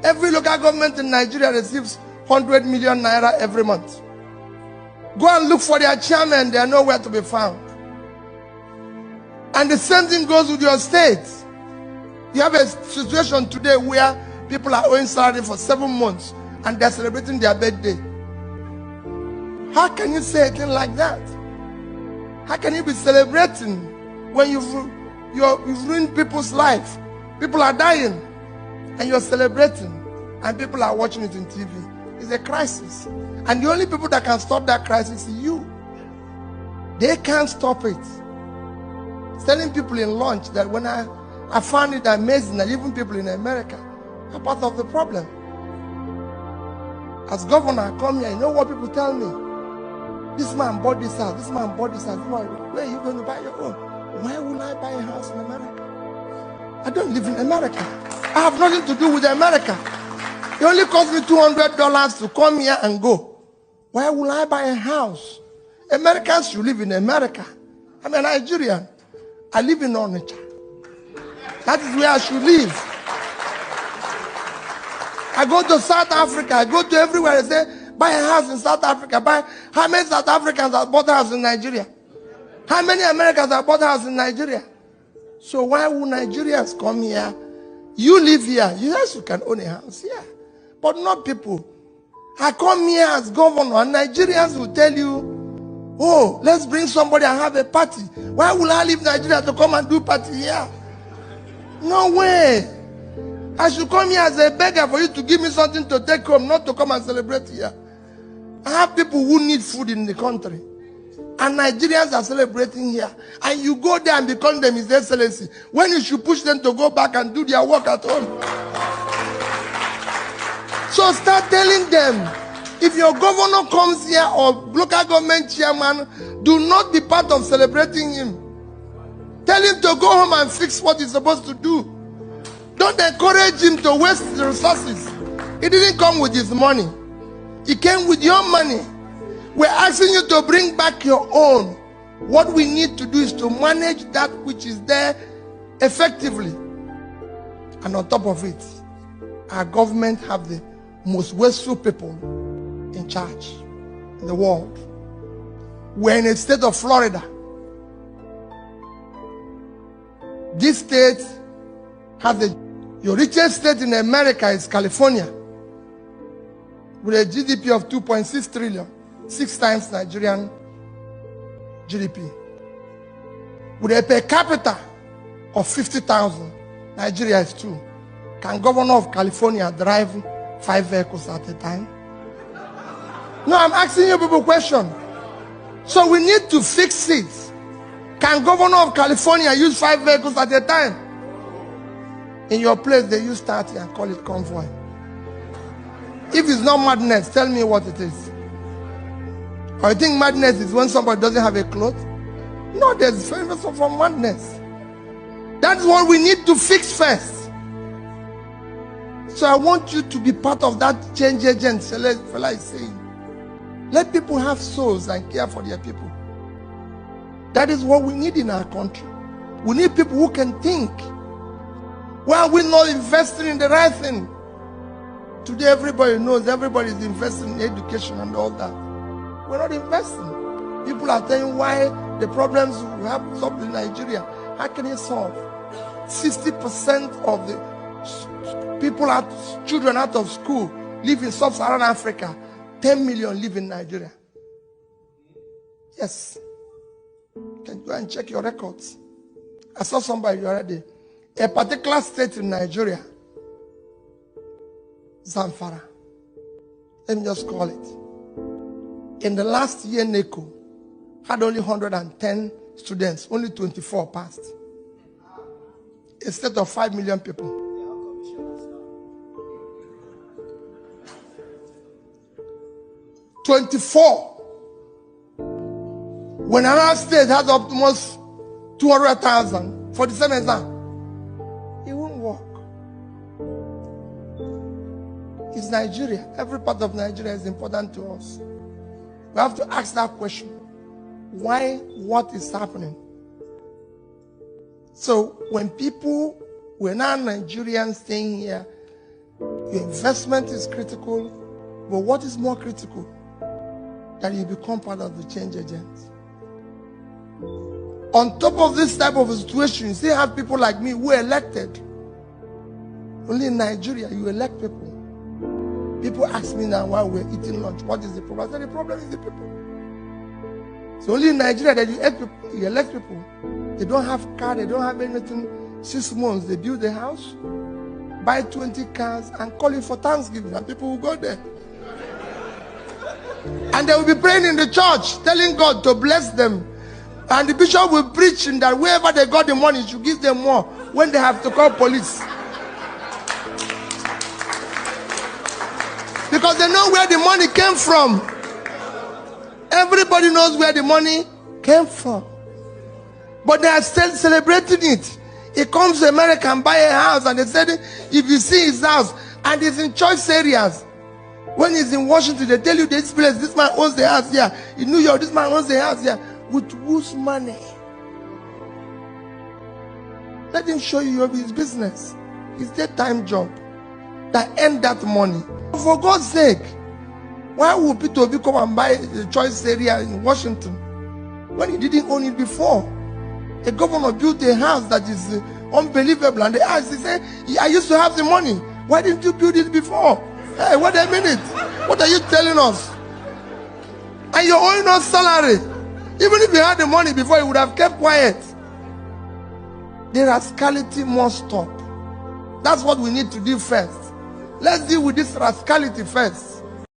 Every local government in Nigeria receives 100 million naira every month. Go and look for their chairman, they are nowhere to be found. And the same thing goes with your state. You have a situation today where people are owing salary for 7 months and they're celebrating their birthday. How can you say a thing like that? How can you be celebrating when you've ruined people's life? People are dying and you're celebrating and people are watching it on TV. It's a crisis. And the only people that can stop that crisis is you. They can't stop it. Telling people in lunch that when I found it amazing that even people in America are part of the problem. As governor, I come here, you know what people tell me? This man bought this house, this man bought this house. Where are you going to buy your own? Why would I buy a house in America? I don't live in America. I have nothing to do with America. It only cost me $200 to come here and go. Why would I buy a house? Americans should live in America. I'm a Nigerian. I live in Onitsha. That is where I should live. I go to South Africa. I go to everywhere. They say, buy a house in South Africa. How many South Africans have bought a house in Nigeria? How many Americans have bought a house in Nigeria? So why would Nigerians come here? You live here. Yes, you can own a house here. But not people. I come here as governor and Nigerians will tell you, oh, let's bring somebody and have a party. Why will I leave Nigeria to come and do party here? No way. I should come here as a beggar for you to give me something to take home, not to come and celebrate here. I have people who need food in the country. And Nigerians are celebrating here. And you go there and be calling them His Excellency, when you should push them to go back and do their work at home. So start telling them, if your governor comes here or local government chairman, do not be part of celebrating him. Tell him to go home and fix what he's supposed to do. Don't encourage him to waste the resources. He didn't come with his money. He came with your money. We're asking you to bring back your own. What we need to do is to manage that which is there effectively. And on top of it, our government have the most wasteful people in charge in the world. We're in a state of Florida. This state has your richest state in America is California, with a GDP of 2.6 trillion, 6 times Nigerian GDP. With a per capita of 50,000, Nigeria is 2. Can governor of California drive 5 vehicles at a time? No, I'm asking you people a question. So we need to fix it. Can governor of California use 5 vehicles at a time? In your place, they use 30 and call it convoy. If it's not madness, tell me what it is. Or you think madness is when somebody doesn't have a cloth? No, there's famous for madness. That's what we need to fix first. So I want you to be part of that change agent fella is saying. Let people have souls and care for their people. That is what we need in our country. We need people who can think. Why are we not investing in the right thing? Today everybody knows everybody is investing in education and all that. We're not investing. People are telling why the problems we have in Nigeria. How can it solve? 60% of the people, children out of school live in sub-Saharan Africa. 10 million live in Nigeria. Yes. You can go and check your records. I saw somebody already. A particular state in Nigeria, Zamfara. Let me just call it. In the last year, NECO had only 110 students. Only 24 passed. A state of 5 million people. 24. When another state has almost 200,000 for the same exam, it won't work. It's Nigeria. Every part of Nigeria is important to us. We have to ask that question. Why? What is happening? So when people, we're not Nigerians staying here, Your investment is critical, but what is more critical? That you become part of the change agents. On top of this type of situation, you still have people like me who are elected. Only in Nigeria, you elect people. People ask me now while we're eating lunch, what is the problem? I said, the problem is the people. So only in Nigeria that you elect people. They don't have car, they don't have anything. 6 months, they build a house, buy 20 cars, and call it for Thanksgiving, and people will go there. And they will be praying in the church, telling God to bless them. And the bishop will preach that wherever they got the money, should give them more when they have to call police. Because they know where the money came from. Everybody knows where the money came from. But they are still celebrating it. He comes to America and buy a house, and they said if you see his house and it's in choice areas, when he's in Washington, they tell you this place, this man owns the house here. In New York, this man owns the house here. With whose money? Let him show you his business. It's their time job that earn that money. For God's sake, why would Peter Obi come and buy the choice area in Washington when he didn't own it before? A governor built a house that is unbelievable, and they asked, he said, I used to have the money. Why didn't you build it before? Hey, wait a minute. What are you telling us? And you're owing us salary. Even if you had the money before, you would have kept quiet. The rascality must stop. That's what we need to do first. Let's deal with this rascality first.